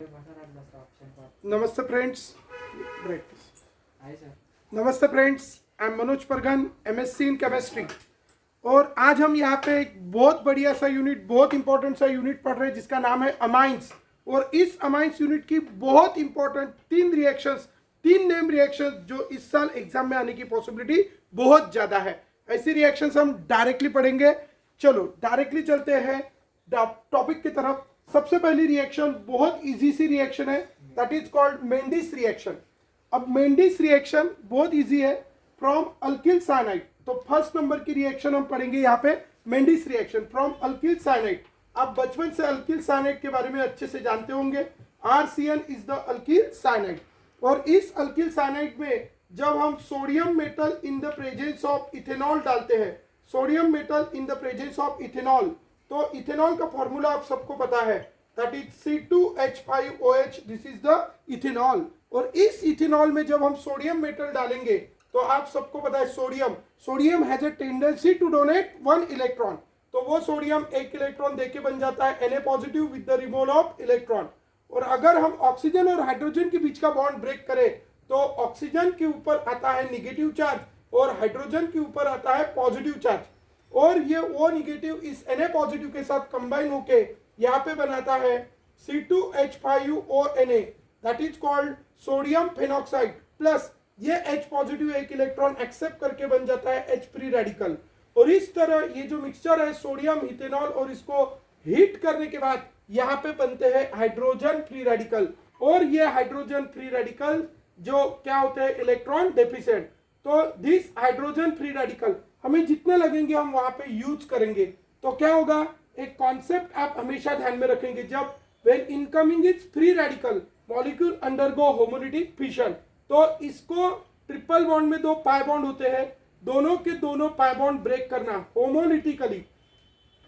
नमस्ते फ्रेंड्स नमस्ते friends, I am Manoj Pargan, MSc in chemistry. और आज हम यहाँ पे एक बहुत बढ़िया सा यूनिट, बहुत इंपॉर्टेंट सा यूनिट पढ़ रहे हैं जिसका नाम है अमाइंस। और इस अमाइंस यूनिट की बहुत इंपॉर्टेंट तीन नेम रिएक्शंस जो इस साल एग्जाम में आने की पॉसिबिलिटी बहुत ज़्यादा है। ऐसी रिएक्शंस हम डायरेक्टली पढ़ेंगे। चलो डायरेक्टली चलते हैं टॉपिक की तरफ। सबसे पहली रिएक्शन बहुत इजी सी रिएक्शन है, that is called Mendis reaction. अब मेंडिस रिएक्शन बहुत इजी है, फ्रॉम अल्किल साइनाइड। तो फर्स्ट नंबर की रिएक्शन हम पढ़ेंगे यहाँ पे, Mendis reaction from alkyl cyanide. आप बचपन से अल्किल साइनाइड के बारे में अच्छे से जानते होंगे। RCN is the alkyl cyanide. और इस अल्किल साइनाइड में जब हम sodium metal in the presence of ethanol डालते हैं, sodium metal in the presence of ethanol, तो इथेनॉल का फॉर्मूला आप सबको पता है, that is C2H5OH, this is the ethanol. और इस इथेनॉल में जब हम सोडियम मेटल डालेंगे तो आप सबको पता है sodium has a tendency to donate 1 electron. तो वो सोडियम 1 इलेक्ट्रॉन देके बन जाता है Na positive with the removal of electron. और अगर हम ऑक्सीजन और हाइड्रोजन के बीच का बॉन्ड ब्रेक करें तो ऑक्सीजन के ऊपर आता है निगेटिव चार्ज और हाइड्रोजन के ऊपर आता है पॉजिटिव चार्ज। और ये O निगेटिव इस Na पॉजिटिव के साथ कंबाइन होके यहाँ पे बनाता है C2H5ONa, that is called sodium phenoxide. Plus ये H पॉजिटिव 1 इलेक्ट्रॉन एक्सेप्ट करके बन जाता है H फ्री रेडिकल। और इस तरह ये जो मिक्सचर है सोडियम इथेनॉल और इसको हीट करने के बाद यहाँ पे बनते हैं हाइड्रोजन फ्री रेडिकल। और ये हाइड्रोजन फ्री रेडिकल जो क्या होते हैं, इलेक्ट्रॉन डेफिशिएंट। तो दिस हाइड्रोजन फ्री रेडिकल हमें जितने लगेंगे हम वहां पे यूज करेंगे। तो क्या होगा, एक कॉन्सेप्ट आप हमेशा ध्यान में रखेंगे, जब when incoming is free radical molecule undergo homolytic fission. तो इसको ट्रिपल बॉन्ड में 2 पाई बॉन्ड होते हैं, दोनों के दोनों पाई बॉन्ड ब्रेक करना होमोलिटिकली,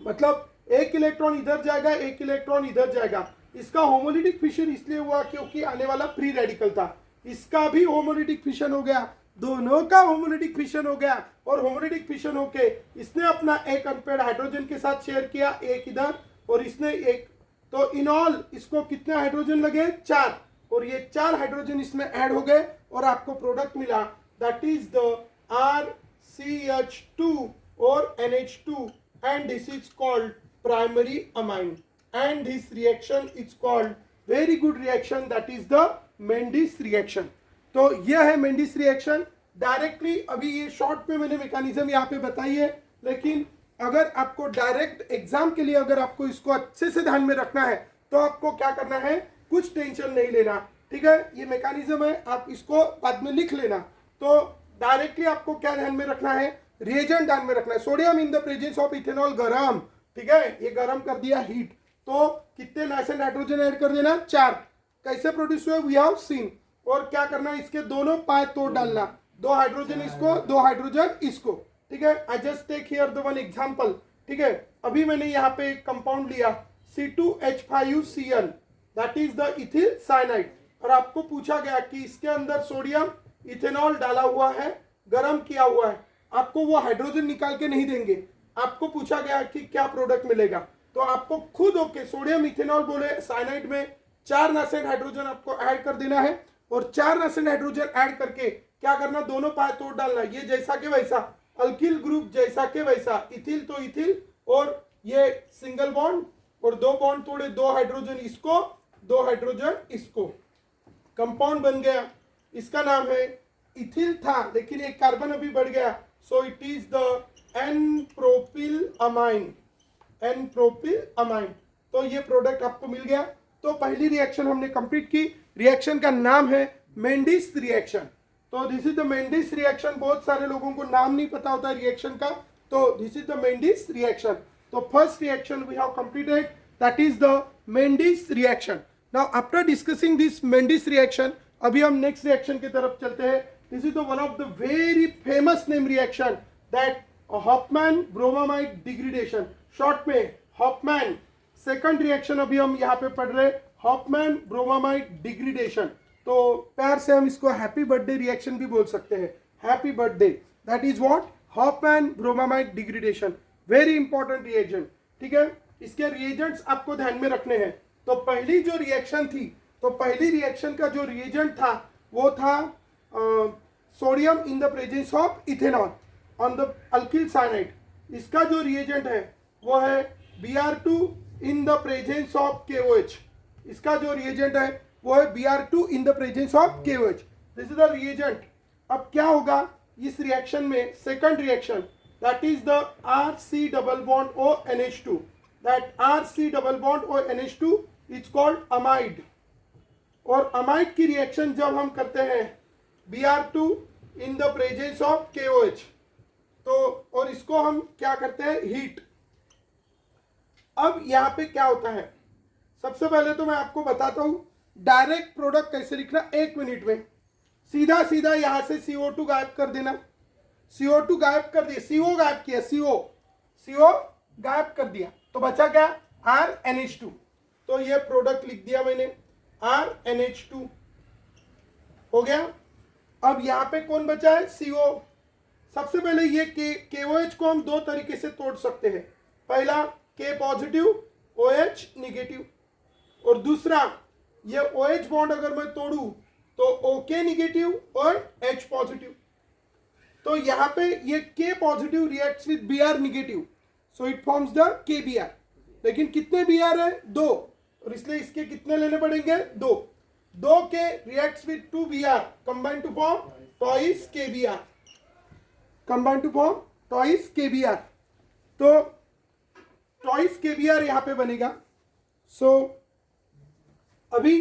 मतलब 1 इलेक्ट्रॉन इधर जाएगा 1 इलेक्ट्रॉन इधर जाएगा। इसका होमोलिटिक फिशन इसलिए हुआ क्योंकि आने वाला फ्री रेडिकल था। इसका भी होमोलिटिक फिशन हो गया, दोनों का होमोलिटिक फिशन हो गया। और होमोलिटिक फिशन होके इसने अपना एक अनपेयर्ड हाइड्रोजन के साथ शेयर किया, एक इधर और इसने एक। तो इन ऑल इसको कितने हाइड्रोजन लगे, 4। और ये 4 हाइड्रोजन इसमें ऐड हो गए और आपको प्रोडक्ट मिला, दैट इज द RCH2 और NH2 and this is called primary amine and this reaction is called very good reaction, that is the Mendes reaction। तो यह है मेंडिस रिएक्शन। डायरेक्टली अभी ये शॉर्ट में मैंने मैकेनिज्म यहाँ पे बताई है, लेकिन अगर आपको डायरेक्ट एग्जाम के लिए अगर आपको इसको अच्छे से ध्यान में रखना है तो आपको क्या करना है, कुछ टेंशन नहीं लेना, ठीक है। ये मैकेनिज्म है, आप इसको बाद में लिख लेना। तो डायरेक्टली आपको क्या ध्यान में रखना है, रिएजेंट ध्यान में रखना है। Sodium in the presence of ethanol गरम, ठीक है, ये गरम कर दिया हीट। तो कितने नाइट्रोजन हाइड्रोजन ऐड कर देना, 4। कैसे प्रोड्यूस हुए वी हैव सीन। और क्या करना है, इसके दोनों पाए तोड़ डालना, 2 हाइड्रोजन इसको 2 हाइड्रोजन इसको, ठीक है। I just take here the one example, ठीक है। अभी मैंने यहाँ पे एक कंपाउंड लिया C2H5CN, that is the ethyl cyanide. और आपको पूछा गया कि इसके अंदर सोडियम इथेनॉल डाला हुआ है, गर्म किया हुआ है। आपको वो हाइड्रोजन निकाल के नहीं देंगे, आपको पूछा गया कि क्या प्रोडक्ट मिलेगा। तो आपको खुद ओके सोडियम इथेनॉल बोले साइनाइड में 4 नासेंट हाइड्रोजन आपको ऐड कर देना है। और 4 नासेंट हाइड्रोजन ऐड करके क्या करना, दोनों पाए तोड़ डालना, ये जैसा के वैसा, अल्किल ग्रुप जैसा के वैसा, इथिल तो इथिल और ये सिंगल बॉन्ड और 2 बॉन्ड तोड़े, 2 हाइड्रोजन इसको 2 हाइड्रोजन इसको, कंपाउंड बन गया। इसका नाम है इथिल था लेकिन एक कार्बन अभी बढ़ गया, सो इट इज द N-प्रोपिल अमाइन, N-प्रोपिल अमाइन। तो ये प्रोडक्ट आपको मिल गया। तो पहली रिएक्शन हमने कंप्लीट की। रिएक्शन का नाम है मेंडिस रिएक्शन। तो this is the Mendius reaction. बहुत सारे लोगों को नाम नहीं पता होता रिएक्शन का, तो this is the Mendius reaction. तो first reaction we have completed, that is the Mendius reaction. Now after discussing this Mendius reaction, अभी हम नेक्स्ट रिएक्शन की तरफ चलते हैं। This is the one of the very famous name reaction, that Hofmann bromamide degradation, short में Hofmann. Second reaction अभी हम यहाँ पे पढ़ रहे हैं, हॉफमैन ब्रोमामाइड डिग्रेडेशन। तो प्यार से हम इसको हैप्पी बर्थडे रिएक्शन भी बोल सकते हैं, happy birthday, that is what, Hoffmann bromamide degradation. Very important reagent, ठीक है। इसके रिएजेंट्स आपको ध्यान में रखने हैं। तो पहली जो रिएक्शन थी तो पहली रिएक्शन का जो रिएजेंट था वो था sodium in the presence of ethanol on the alkyl cyanide. इसका जो रिएजेंट है वो है Br2 in the presence of KOH। इसका जो रिएजेंट है वो है Br2 in the presence of KOH। This is the reagent. अब क्या होगा इस रिएक्शन में, second reaction, that is the RC double bond O NH2। That RC double bond O NH2 is called amide. और amide की reaction जब हम करते हैं Br2 in the presence of KOH, तो और इसको हम क्या करते हैं, हीट। अब यहाँ पे क्या होता है, सबसे पहले तो मैं आपको बताता हूं डायरेक्ट प्रोडक्ट कैसे लिखना। 1 मिनट में सीधा सीधा यहां से CO2 गायब कर देना। CO2 गायब कर दिया, CO गायब किया, CO गायब कर दिया, तो बचा क्या, RNH2। तो ये प्रोडक्ट लिख दिया मैंने, RNH2 हो गया। अब यहां पे कौन बचा है, CO। सबसे पहले ये KOH को हम 2 तरीके से तोड़ सकते हैं। पहला K पॉजिटिव OH निगेटिव, और दूसरा ये OH बॉन्ड अगर मैं तोड़ू तो OK निगेटिव और H पॉजिटिव। तो यहाँ पे ये K positive reacts with Br negative, so it forms the KBr। लेकिन कितने Br है, 2, और इसलिए इसके कितने लेने पड़ेंगे, 2। 2 K reacts with 2 Br combine to form twice KBr, combine to form twice KBr। तो ट्वाइस KBr यहाँ पे बनेगा। सो अभी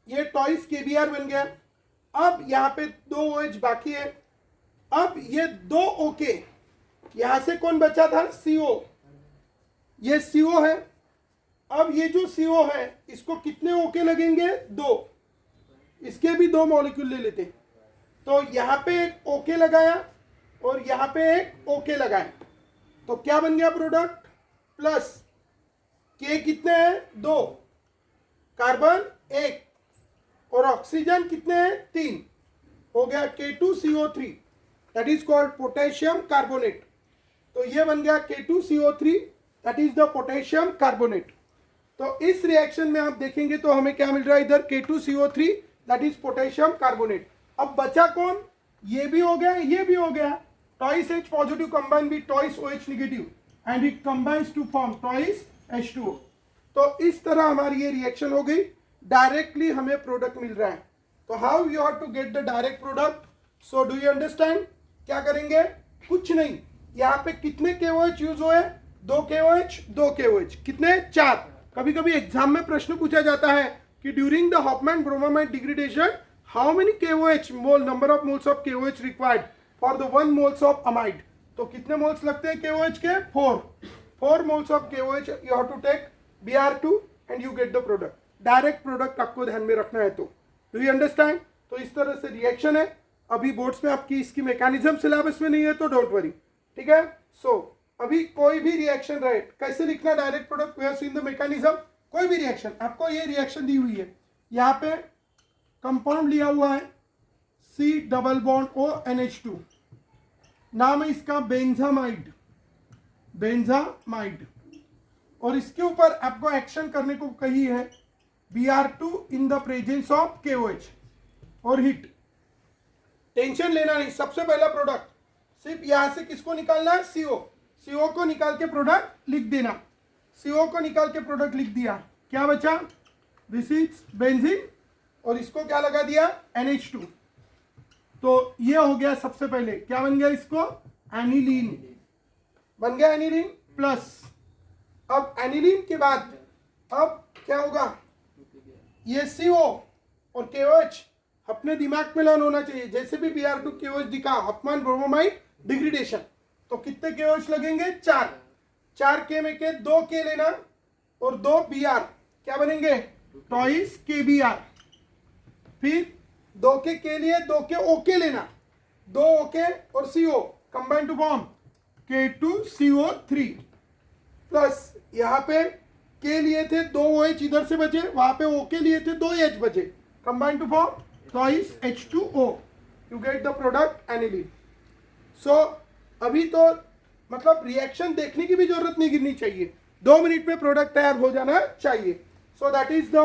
ये ट्वाइस KBr बन गया। अब यहाँ पे 2 OH बाकी है। अब ये 2 OK, यहां से कौन बचा था, CO। ये CO है। अब ये जो CO है इसको कितने OK लगेंगे, 2। इसके भी 2 मॉलिक्यूल ले लेते हैं। तो यहाँ पे एक OK लगाया और यहाँ पे एक OK लगाया, तो क्या बन गया प्रोडक्ट, प्लस K कितने हैं, 2, कार्बन 1, और ऑक्सीजन कितने हैं, 3, हो गया K2CO3, that is called potassium carbonate. तो ये बन गया K2CO3, that is the potassium carbonate. तो इस रिएक्शन में आप देखेंगे तो हमें क्या मिल रहा है, इधर K2CO3, that is potassium carbonate. अब बचा कौन, ये भी हो गया, ये भी हो गया। Twice H positive combine with twice OH negative and it combines to form twice H2O। तो इस तरह हमारी ये रिएक्शन हो गई, डायरेक्टली हमें प्रोडक्ट मिल रहा है। तो how you have to get the direct product, so do you understand. क्या करेंगे, कुछ नहीं, यहाँ पे कितने KOH यूज हुए, 2 KOH, कितने, 4। कभी कभी एग्जाम में प्रश्न पूछा जाता है कि during the Hofmann bromamide degradation how many KOH mole, number of moles of KOH required for the 1 moles of amide. तो कितने मोल्स लगते हैं KOH के, 4 moles of KOH you have to take Br2 and you get the product. Direct product आपको ध्यान में रखना है। तो डू यू अंडरस्टैंड। तो इस तरह से रिएक्शन है। अभी बोर्ड्स में आपकी इसकी मैकेनिज्म सिलेबस में नहीं है तो डोंट वरी, ठीक है। सो अभी कोई भी रिएक्शन रहे, कैसे लिखना direct product, we have seen the mechanism. कोई भी रिएक्शन, आपको ये रिएक्शन दी हुई है, यहाँ पे कंपाउंड लिया हुआ है C double bond O NH2, नाम है इसका बेंजामाइड, और इसके ऊपर आपको एक्शन करने को कही है Br2 in the presence of KOH और हीट। टेंशन लेना नहीं, सबसे पहला प्रोडक्ट सिर्फ यहां से किसको निकालना है, CO को निकाल के प्रोडक्ट लिख देना। CO को निकाल के प्रोडक्ट लिख दिया, क्या बचा, दिस इज बेंजीन, और इसको क्या लगा दिया, NH2। तो ये हो गया, सबसे पहले क्या बन गया, इसको एनिलीन बन गया, एनिलीन प्लस। अब एनिलीन के बाद अब क्या होगा, ये CO और KOH अपने दिमाग में लर्न होना चाहिए। जैसे भी Br2 KOH दिखा, हॉफमैन ब्रोमामाइड डिग्रेडेशन, तो कितने KOH लगेंगे, 4 K में के 2 K लेना और 2 Br, क्या बनेंगे, ट्वाइस KBr। फिर 2 के लिए 2 के OK लेना, 2 OK और CO combine to form K2CO3 plus यहाँ पे K लिए थे 2 OH इधर से बचे, वहां पे OK लिए थे 2 H बचे, combine to form twice H2O, you get the product aniline. So अभी तो मतलब रिएक्शन देखने की भी जरूरत नहीं गिरनी चाहिए, 2 मिनट में प्रोडक्ट तैयार हो जाना चाहिए। So that is the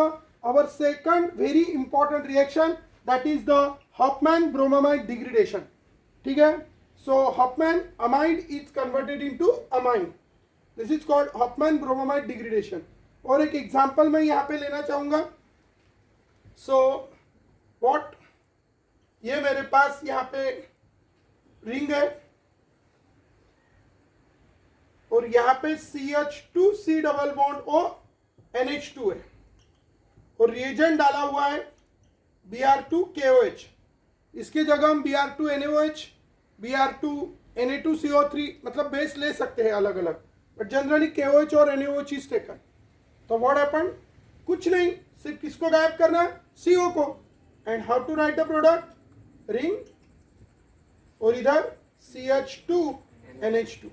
our second very important reaction, that is the Hofmann bromamide degradation. ठीक है, so Hofmann amide is converted into amine. This is called Hofmann bromamide degradation. और एक एग्जाम्पल मैं यहाँ पे लेना चाहूंगा. So what, ये मेरे पास यहाँ पे रिंग है और यहाँ पे CH2C double bond O NH2 है और रिएजेंट डाला हुआ है Br2KOH. इसके जगह हम Br2NaOH, Br2Na2CO3 मतलब बेस ले सकते हैं अलग अलग, बट जनरली KOH और NaOH is taken. So what happen, कुछ नहीं, सिर्फ किसको गायब करना है, CO को. And how to write the product, ring और इधर CH2NH2.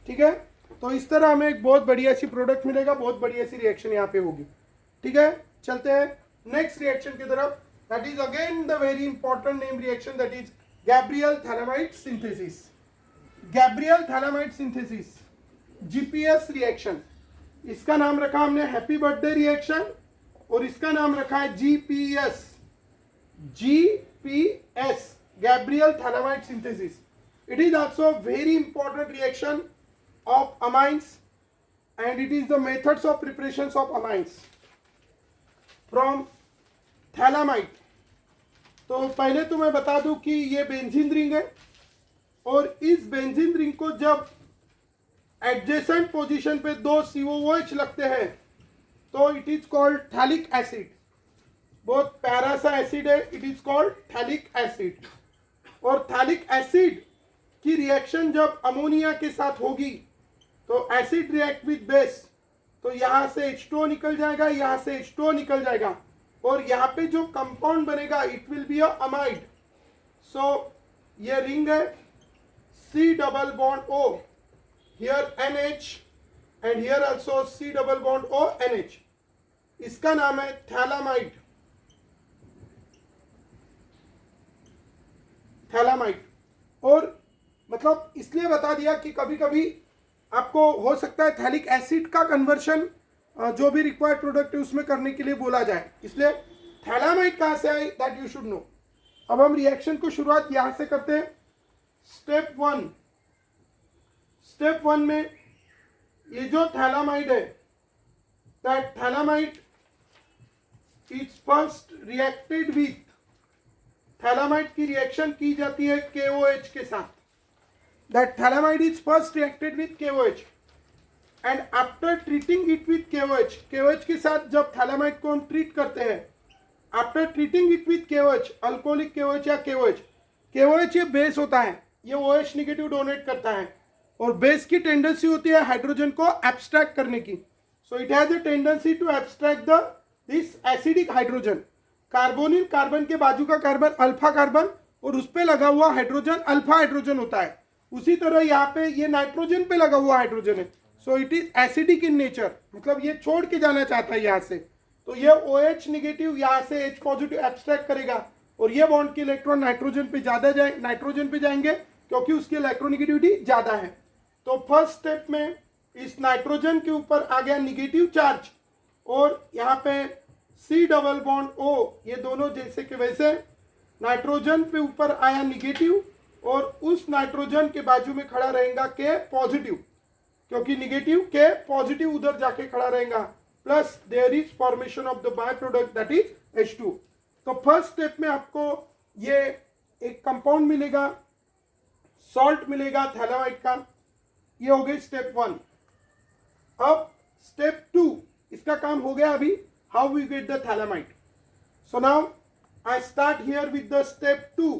ठीक है, तो इस तरह हमें एक बहुत बढ़िया सी प्रोडक्ट मिलेगा, बहुत बढ़िया सी रिएक्शन यहाँ पे होगी. ठीक है, चलते हैं नेक्स्ट रिएक्शन की तरफ. That is again the very important name reaction, that is Gabriel phthalimide synthesis. Gabriel phthalimide synthesis, GPS reaction. इसका नाम रखा हमने हैप्पी बर्थडे रिएक्शन और इसका नाम रखा है GPS. Gabriel phthalimide synthesis. It is also very important reaction of amines and it is the methods of preparations of amines from phthalimide. तो पहले तो मैं बता दूं कि ये बेंजीन रिंग है और इस बेंजीन रिंग को जब एडजेसेंट पोजीशन पे दो COOH लगते हैं तो it is called phthalic acid. बहुत प्यारा सा एसिड है, it is called phthalic acid. और थैलिक एसिड की रिएक्शन जब अमोनिया के साथ होगी तो एसिड रिएक्ट विद बेस, तो यहां से H2O निकल जाएगा, यहां से H2O निकल जाएगा और यहाँ पे जो कंपाउंड बनेगा it will be a amide. So ये रिंग है C double bond O, here NH and here also C double bond O NH. इसका नाम है थैलामाइड. थैलामाइड. और मतलब इसलिए बता दिया कि कभी कभी आपको हो सकता है थैलिक एसिड का कन्वर्शन जो भी रिक्वायर्ड प्रोडक्ट है उसमें करने के लिए बोला जाए, इसलिए थैलामाइड कहां से आई दैट यू शुड नो. अब हम रिएक्शन को शुरुआत यहां से करते हैं. स्टेप वन में ये जो थैलामाइड है, that phthalimide is first reacted with, phthalimide की रिएक्शन की जाती है KOH के साथ. That phthalimide is first reacted with KOH and after treating it with KOH के साथ जब थैलामाइड को हम ट्रीट करते हैं, after treating it with KOH, alcoholic KOH या KOH ये बेस होता है, ये OH नेगेटिव डोनेट करता है और बेस की टेंडेंसी होती है हाइड्रोजन को एब्स्ट्रैक्ट करने की. So it has a tendency to abstract this acidic hydrogen. Carbonyl, carbon के बाजू का कार्बन अल्फा कार्बन और उस पर लगा हुआ हाइड्रोजन अल्फा हाइड्रोजन होता है. उसी तरह यहाँ पे ये नाइट्रोजन पे लगा हुआ हाइड्रोजन है. सो it is acidic in nature, मतलब ये छोड़ के जाना चाहता है यहाँ से, तो ये OH नेगेटिव यहाँ से H पॉजिटिव एब्स्ट्रैक्ट करेगा और ये बॉन्ड के इलेक्ट्रॉन नाइट्रोजन पे जाएंगे क्योंकि उसकी इलेक्ट्रोनिगेटिविटी ज्यादा है. तो फर्स्ट स्टेप में इस नाइट्रोजन के ऊपर आ गया निगेटिव चार्ज और यहाँ पे C डबल बॉन्ड O, ये दोनों जैसे के वैसे नाइट्रोजन पे ऊपर आया निगेटिव और उस नाइट्रोजन के बाजू में खड़ा रहेगा K पॉजिटिव, क्योंकि निगेटिव K पॉजिटिव उधर जाके खड़ा रहेगा. Plus there is formation of the by product that is H2. तो फर्स्ट स्टेप में आपको ये एक कंपाउंड मिलेगा, सॉल्ट मिलेगा थैलामाइड का. ये हो गई स्टेप 1. अब स्टेप 2, इसका काम हो गया अभी. How we get the phthalimide. So now I start here with the step 2.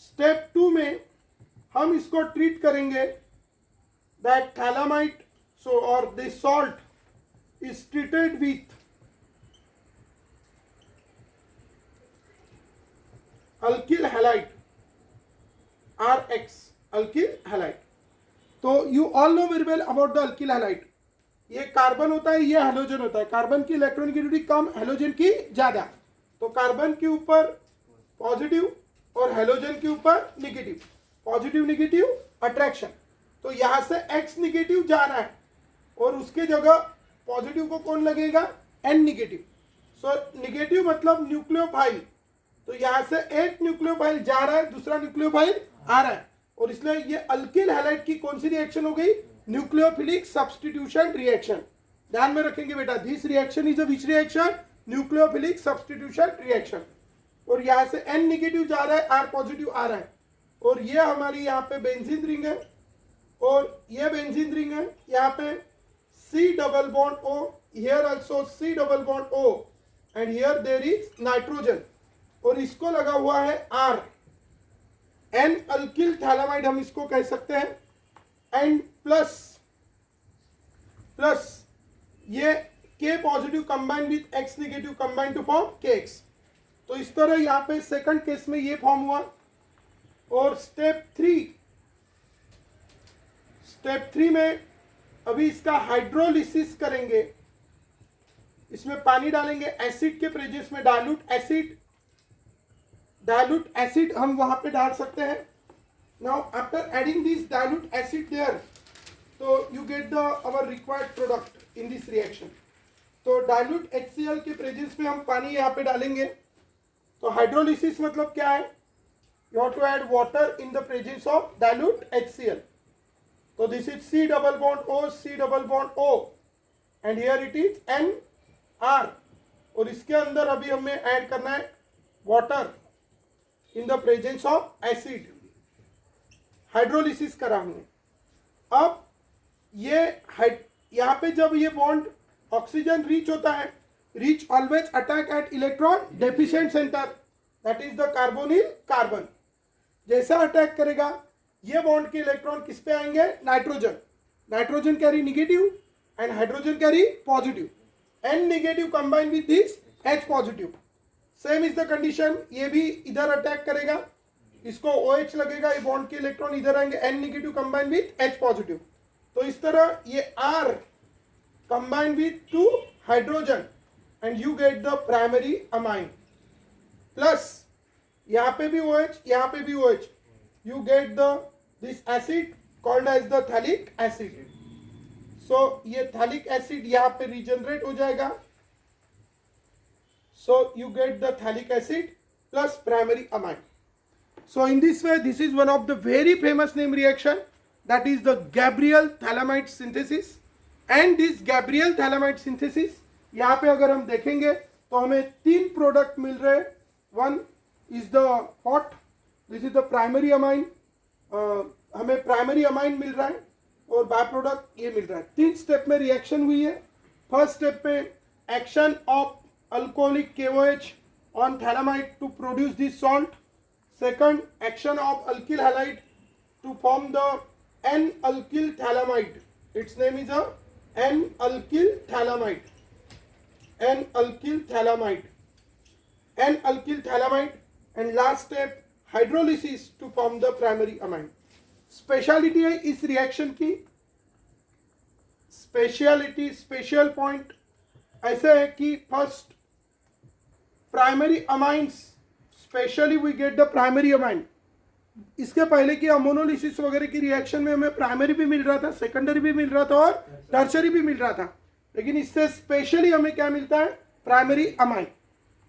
Step 2 में हम इसको ट्रीट करेंगे दैट थैलामाइड, सो और this salt is treated with alkyl halide RX, alkyl halide. तो you all know very well about the alkyl halide. ये carbon होता है, ये हैलोजन होता है. कार्बन की इलेक्ट्रॉनिगेटिविटी कम, हैलोजन की ज्यादा. तो कार्बन के ऊपर पॉजिटिव और हैलोजन के ऊपर निगेटिव, पॉजिटिव निगेटिव अट्रैक्शन. तो यहां से X निगेटिव जा रहा है और उसके जगह पॉजिटिव को कौन लगेगा, N नेगेटिव. सो नेगेटिव मतलब न्यूक्लियोफाइल. तो यहाँ से एक न्यूक्लियोफाइल जा रहा है, दूसरा न्यूक्लियोफाइल आ रहा है, और इसलिए ये अल्किल हैलाइड की कौन सी रिएक्शन हो गई? Nucleophilic substitution reaction. ध्यान में रखेंगे बेटा, this reaction is a which reaction? Nucleophilic substitution reaction. और यहाँ से N नेगेटिव जा रहा है, R पॉजिटिव आ रहा है, और ये हमारी यहाँ पे बेंजीन रिंग है, और ये बेंजीन रिंग है. यहाँ पे C double bond O, here also C double bond O, and here there is nitrogen, और इसको लगा हुआ है R. N अल्किल थैलामाइड हम इसको कह सकते हैं. एंड प्लस ये K positive combine with X negative combine to form KX. तो इस तरह यहाँ पे सेकंड केस में ये फॉर्म हुआ. और स्टेप थ्री में अभी इसका हाइड्रोलिसिस करेंगे. इसमें पानी डालेंगे, एसिड के प्रेजेंस में डाइल्यूट एसिड हम वहां पे डाल सकते हैं. Now after adding this dilute acid there, तो you get the our required product in this reaction. तो डाइल्यूट HCl के प्रेजेंस में हम पानी यहाँ पे डालेंगे. तो हाइड्रोलिसिस मतलब क्या है? You have to add water in the presence of dilute HCl. तो this is C double bond O, C double bond O, and here it is NR. और इसके अंदर अभी हमें ऐड करना है water in the presence of acid. Hydrolysis करा हमने. अब ये यहाँ पे जब ये बॉन्ड ऑक्सीजन रीच होता है, reach always attack eight electron deficient centre, that is the carbonyl carbon. जैसा अटैक करेगा ये बॉन्ड के इलेक्ट्रॉन किस पे आएंगे? Nitrogen carry negative and hydrogen carry positive. N negative combine with this H positive. Same is the condition, ये भी इधर अटैक करेगा, इसको OH लगेगा, ये बॉन्ड के इलेक्ट्रॉन इधर आएंगे, N negative combine with H positive. तो इस तरह ये R combine with 2 hydrogen and you get the primary amine. Plus यहाँ पे भी OH, यहाँ पे भी OH, you get this acid called as the thalic acid. So ये thalic acid यहाँ पे regenerate हो जाएगा. So you get the thalic acid plus primary amine. So in this way, this is one of the very famous name reaction, that is the Gabriel thalamide synthesis. And this Gabriel thalamide synthesis, यहाँ पे अगर हम देखेंगे तो हमें 3 product मिल रहे हैं. One is the hot, this is the primary amine. हमें प्राइमरी अमाइन मिल रहा है और बाय प्रोडक्ट ये मिल रहा है. 3 स्टेप में रिएक्शन हुई है. फर्स्ट स्टेप पे action of alcoholic KOH on phthalimide to produce this salt. Second, action of alkyl halide to form the N-alkyl thalamide. Its name is a N-alkyl thalamide. N-alkyl thalamide. N-alkyl thalamide. And last step, hydrolysis to form the primary amine. Speciality है इस reaction की. Special point ऐसे है कि first primary amines, specially we get the primary amine. इसके पहले की ammonolysis वगैरह की रिएक्शन में हमें प्राइमरी भी मिल रहा था, सेकेंडरी भी मिल रहा था और टर्शरी भी मिल रहा था. लेकिन इससे स्पेशली हमें क्या मिलता है? Primary amine.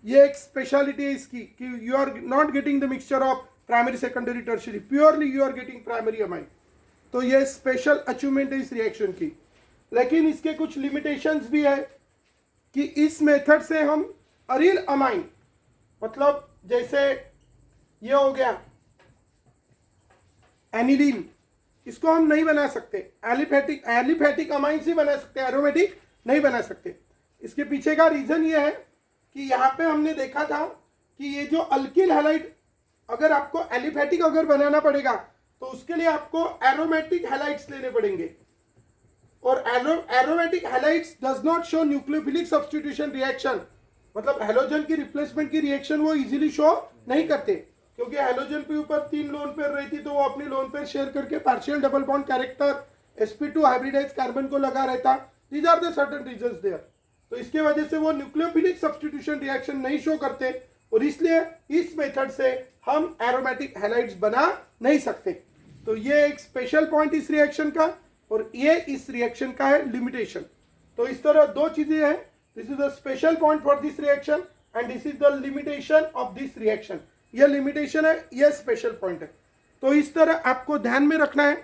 ये एक स्पेशलिटी है इसकी कि you are not getting the mixture of primary secondary tertiary, purely you are getting primary amine. तो ये स्पेशल अचीवमेंट है इस रिएक्शन की. लेकिन इसके कुछ लिमिटेशंस भी है कि इस मेथड से हम अरिल अमाइन, मतलब जैसे ये हो गया एनिलीन, इसको हम नहीं बना सकते. एलिफेटिक अमाइंस ही बना सकते, एरोमेटिक नहीं बना सकते. इसके पीछे का रीजन ये है कि यहाँ पे हमने देखा था कि ये जो अल्किल हैलाइड, अगर आपको एलिफेटिक अगर बनाना पड़ेगा तो उसके लिए आपको एरोमेटिक हैलाइड्स लेने पड़ेंगे. और aromatic halides does not show nucleophilic substitution reaction, मतलब हेलोजन की रिप्लेसमेंट की रिएक्शन वो इजीली शो नहीं करते, क्योंकि हेलोजन पे ऊपर 3 लोन पेयर रहती तो वो अपनी लोन पेयर शेयर करके partial double bond character sp2 hybridize carbon को लगा रहता. These are the certain reasons there. तो इसके वजह से वो न्यूक्लियोफिलिक सब्स्टिट्यूशन रिएक्शन नहीं शो करते, और इसलिए इस मेथड से हम एरोमेटिक हैलाइड्स बना नहीं सकते. तो ये एक स्पेशल पॉइंट इस रिएक्शन का, और ये इस रिएक्शन का है लिमिटेशन. तो इस तरह 2 चीजें हैं. This is the special point for this reaction and this is the limitation of this reaction. ये limitation है, ये special point है. तो इस तरह आपको ध्यान में रखना है.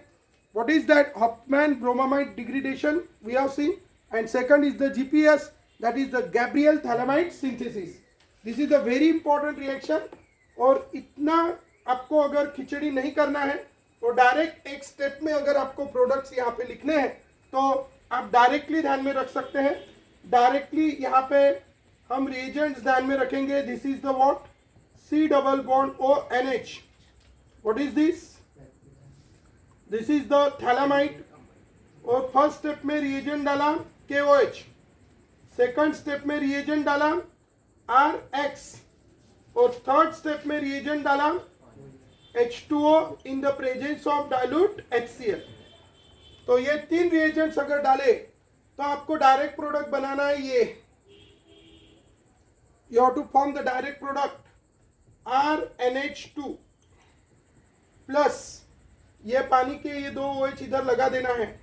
What is that? Hofmann bromamide degradation we have seen, and second is the GPS, that is the Gabriel thalamide synthesis. This is the very important reaction. और इतना आपको अगर खिचड़ी नहीं करना है तो डायरेक्ट एक स्टेप में अगर आपको प्रोडक्ट्स यहाँ पे लिखने हैं तो आप डायरेक्टली ध्यान में रख सकते हैं. डायरेक्टली यहाँ पे हम रिएजेंट्स ध्यान में रखेंगे. This is the what? C double bond ONH. What is this? This is the phthalimide. और फर्स्ट स्टेप में रिएजेंट डाला KOH, सेकंड स्टेप में रिएजेंट डाला RX और थर्ड स्टेप में रिएजेंट डाला H2O in the presence of dilute HCl. तो ये तीन रिएजेंट्स अगर डाले तो आपको डायरेक्ट प्रोडक्ट बनाना है. ये you have to form the direct product RNH2 plus ये पानी के ये दो OH इधर लगा देना है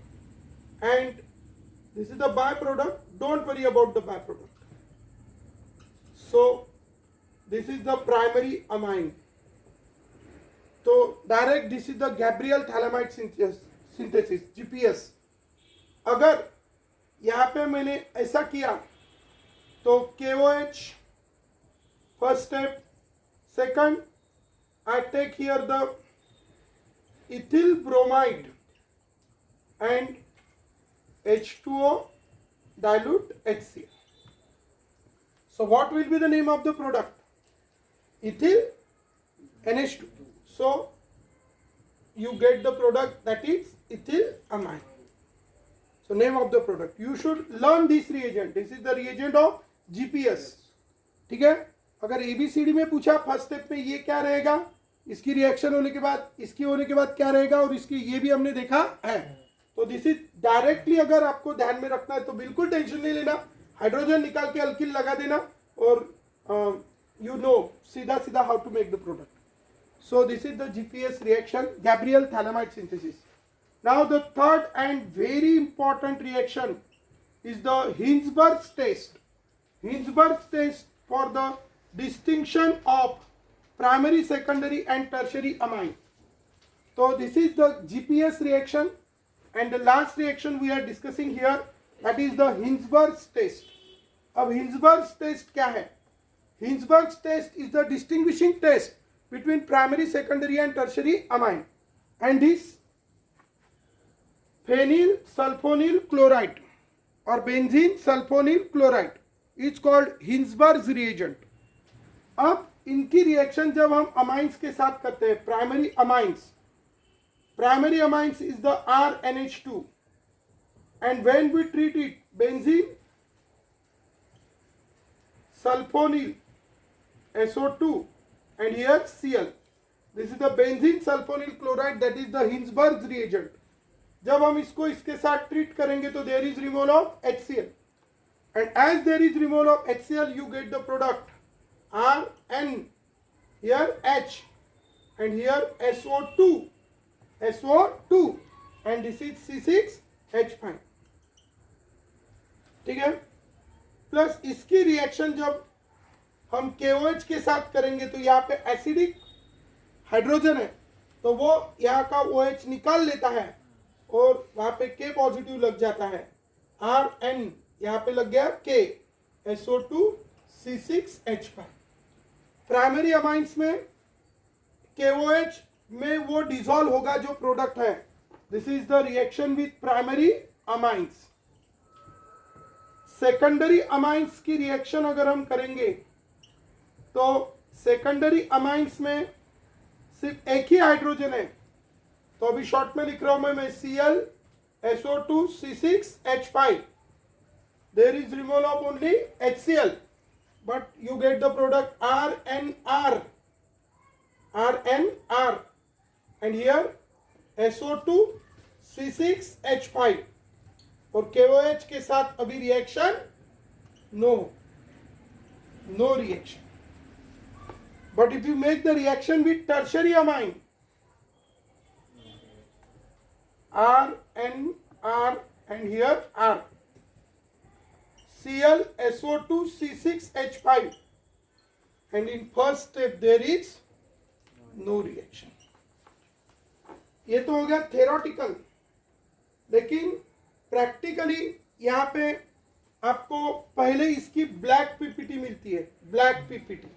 and this is the by product. Don't worry about the by product. So this is the primary amine. तो direct this is the Gabriel phthalimide synthesis GPS. अगर यहाँ पे मैंने ऐसा किया तो KOH first step, second I take here the ethyl bromide and H2O dilute HCl. So what will be the name of the product? Ethyl NH2. So you get the product that is ethyl amine. So name of the product. You should learn this reagent. This is the reagent of GPS. ठीक है. अगर ABCD में पूछा first step में ये क्या रहेगा, इसकी रिएक्शन होने के बाद इसकी होने के बाद क्या रहेगा और इसकी ये भी हमने देखा है. तो दिस इज डायरेक्टली अगर आपको ध्यान में रखना है तो बिल्कुल टेंशन नहीं लेना. हाइड्रोजन निकाल के अल्किल लगा देना और यू नो सीधा सीधा how to make the product. So this is the GPS reaction, Gabriel phthalimide synthesis. Now the third and very important reaction is the Hinsberg test. Hinsberg test for the distinction of primary, secondary and tertiary amine. So this is the GPS reaction and the last reaction we are discussing here, that is the Hinsberg's test. अब Hinsberg's test क्या है? Hinsberg's test is the distinguishing test between primary, secondary and tertiary amine, and this phenyl sulfonyl chloride or benzene sulfonyl chloride is called Hinsberg's reagent. अब इनकी reaction जब हम amines के साथ करते हैं, primary amines is the RNH2 and when we treat it benzene sulphonyl SO2 and here Cl. This is the benzene sulfonyl chloride, that is the Hinsberg's reagent. जब हम इसको इसके साथ ट्रीट करेंगे तो there is removal of HCl, and as there is removal of HCl you get the product RN, here H and here SO2 and this is C6H5. ठीक है. Plus इसकी रिएक्शन जब हम KOH के साथ करेंगे तो यहाँ पे एसिडिक हाइड्रोजन है तो वो यहाँ का OH निकाल लेता है और वहाँ पे K पॉजिटिव लग जाता है. RN यहाँ पे लग गया K, SO2 C6H5. Primary amines में KOH में वो डिसॉल्व होगा जो प्रोडक्ट है. This is the reaction with primary amines. Secondary amines की रिएक्शन अगर हम करेंगे तो सेकेंडरी अमाइंस में सिर्फ एक ही हाइड्रोजन है. तो अभी शॉर्ट में लिख रहा हूं मैं Cl SO2 C6H5. There is removal of only HCl, but you get the product RNR and here SO2 C6H5 और KOH के साथ अभी reaction no reaction. But if you make the reaction with tertiary amine RNR and here R, ClSO2C6H5 and in first step there is no reaction. ये तो हो गया theoretical, लेकिन practically यहाँ पे आपको पहले इसकी ब्लैक पीपीटी मिलती है, ब्लैक पीपीटी,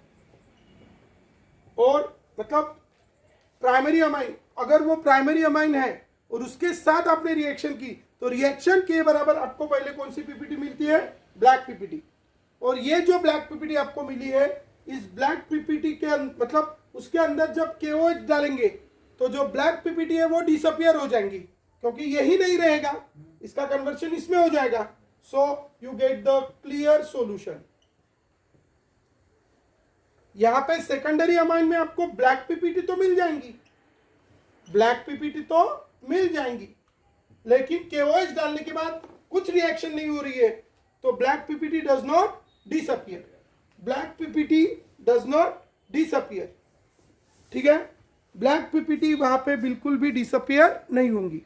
और मतलब प्राइमरी अमाइन, अगर वो प्राइमरी अमाइन है और उसके साथ आपने रिएक्शन की तो रिएक्शन के बराबर आपको पहले कौन सी पीपीटी मिलती है, ब्लैक पीपीटी। और ये जो ब्लैक पीपीटी आपको मिली है, इस ब्लैक पीपीटी के मतलब उसके अंदर जब KOH डालेंगे तो जो ब्लैक पीपीटी है वो डिसअपियर हो जाएंगी, क्योंकि यही नहीं रहेगा, इसका कन्वर्शन इसमें हो जाएगा। So you get the clear solution. यहां पे सेकेंडरी अमाइन में आपको ब्लैक पीपीटी तो मिल जाएंगी, ब्लैक पीपीटी तो मिल जाएंगी, लेकिन KOH डालने के बाद कुछ रिएक्शन नहीं हो रही है, तो black PPT does not disappear, black PPT does not disappear. ठीक है, ब्लैक पीपीटी वहां पे बिल्कुल भी डिसअपियर नहीं होंगी।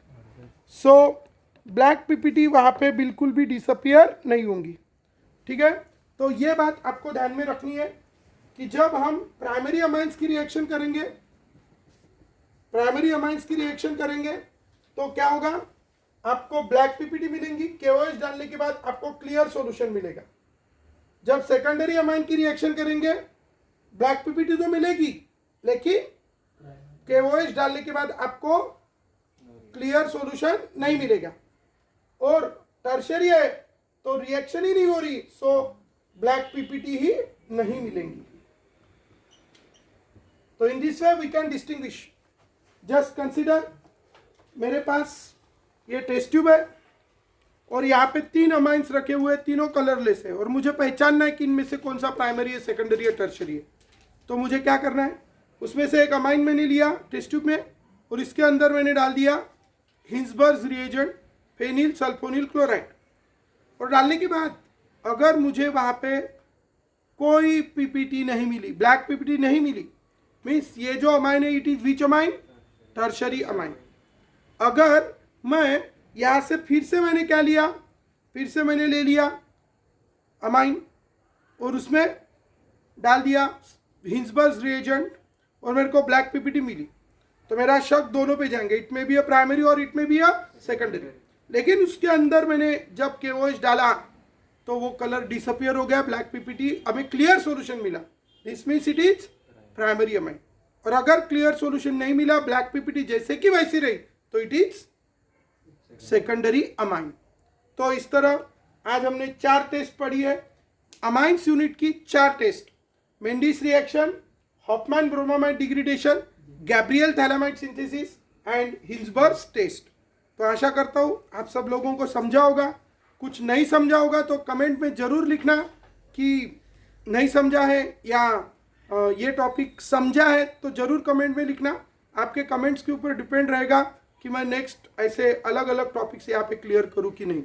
सो ब्लैक पीपीटी वहां पे बिल्कुल भी डिसअपियर नहीं होंगी। ठीक है, तो ये बात आपको ध्यान में रखनी है कि जब हम प्राइमरी अमाइंस की रिएक्शन करेंगे, प्राइमरी अमाइंस की रिएक्शन करेंगे तो क्या होगा, आपको ब्लैक पीपीटी मिलेंगी, KOH डालने के बाद आपको क्लियर सॉल्यूशन मिलेगा। जब सेकेंडरी अमाइन की रिएक्शन करेंगे, ब्लैक पीपीटी तो मिलेगी, लेकिन KOH डालने के बाद आपको क्लियर सॉल्यूशन नहीं मिलेगा। और टर्शियरी है तो रिएक्शन ही नहीं हो रही, सो ब्लैक पीपीटी ही नहीं मिलेंगी। तो in this way we can distinguish. Just consider, मेरे पास ये टेस्ट ट्यूब है और यहाँ पे 3 अमाइंस रखे हुए हैं, तीनों कलरलेस है, और मुझे पहचानना है कि इनमें से कौन सा प्राइमरी है, सेकेंडरी है, टर्शियरी है। तो मुझे क्या करना है, उसमें से एक अमाइन मैंने लिया टेस्ट ट्यूब में और इसके अंदर मैंने डाल दिया हिंसबर्ग्स रिएजेंट फेनिल सल्फोनिल क्लोराइड, और डालने के बाद अगर मुझे वहाँ पे कोई पीपीटी नहीं मिली, ब्लैक पीपीटी नहीं मिली, मीन्स ये जो अमाइन है it is which amine, tertiary amine. अगर मैं यहाँ से फिर से मैंने क्या लिया, फिर से मैंने ले लिया अमाइन और उसमें डाल दिया हिंसबर्ग्स रिएजेंट और मेरे को ब्लैक पीपीटी मिली, तो मेरा शक दोनों पे जाएंगे, इट में भी है प्राइमरी और इट में भी है सेकेंडरी। लेकिन उसके अंदर मैंने जब KOH डाला तो वो कलर डिसअपियर हो गया, ब्लैक पीपीटी, हमें क्लियर सॉल्यूशन मिला, this means it is primary amine. और अगर क्लियर सॉल्यूशन नहीं मिला, ब्लैक पीपीटी जैसे कि वैसी रही, तो इट इज सेकेंडरी अमाइन। तो इस तरह आज हमने 4 टेस्ट पढ़ी है, अमाइंस यूनिट की 4 test, Mendius reaction, Hofmann bromamide degradation, Gabriel phthalimide synthesis and Hinsberg's test. तो आशा करता हूँ आप सब लोगों को समझा होगा। कुछ नहीं समझा होगा तो कमेंट में ज़रूर लिखना कि नहीं समझा है या ये टॉपिक समझा है, तो ज़रूर कमेंट में लिखना। आपके कमेंट्स के ऊपर डिपेंड रहेगा कि मैं नेक्स्ट ऐसे अलग अलग टॉपिक्स यहाँ पे क्लियर करूँ कि नहीं।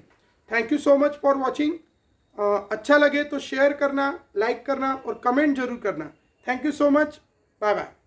Thank you so much for watching. अच्छा लगे तो शेयर करना, लाइक करना और कमेंट जरूर करना। Thank you so much, bye bye.